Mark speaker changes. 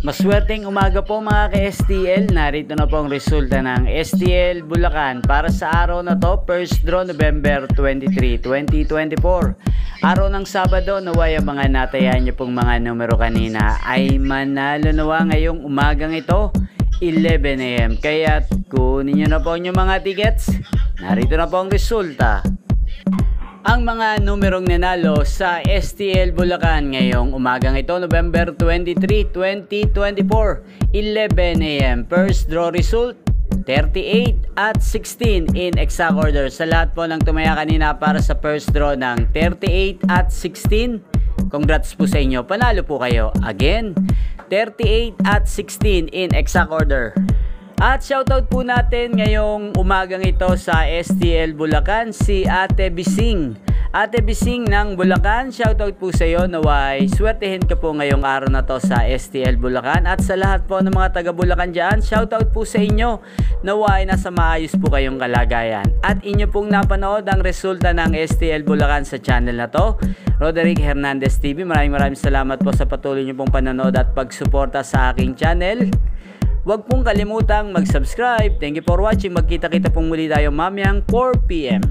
Speaker 1: Maswerteng umaga po mga ka-STL. Narito na po ang resulta ng STL Bulacan para sa araw na to, first draw November 23, 2024. Araw ng Sabado, naway ang mga natayan niyo pong mga numero kanina ay manalo nawa ngayong umagang ito, 11 AM. Kaya kunin niyo na po yung mga tickets. Narito na po ang resulta. Ang mga numerong nanalo sa STL Bulacan ngayong umagang ito, November 23, 2024, 11 AM. First draw result, 38 at 16 in exact order. Sa lahat po ng tumaya kanina para sa first draw ng 38 at 16, congrats po sa inyo. Panalo po kayo. Again, 38 at 16 in exact order. At shoutout po natin ngayong umagang ito sa STL Bulacan, si Ate Bising. Ate Bising ng Bulacan, shoutout po sa iyo. Naway, swertehin ka po ngayong araw na to sa STL Bulacan. At sa lahat po ng mga taga Bulacan dyan, shoutout po sa inyo. Naway, nasa maayos po kayong kalagayan. At inyo pong napanood ang resulta ng STL Bulacan sa channel na to, Roderick Hernandez TV. Maraming salamat po sa patuloy nyo pong panonood at pagsuporta sa aking channel. Huwag pong kalimutang mag-subscribe. Thank you for watching. Magkita-kita pong muli tayo mamayang 4 PM.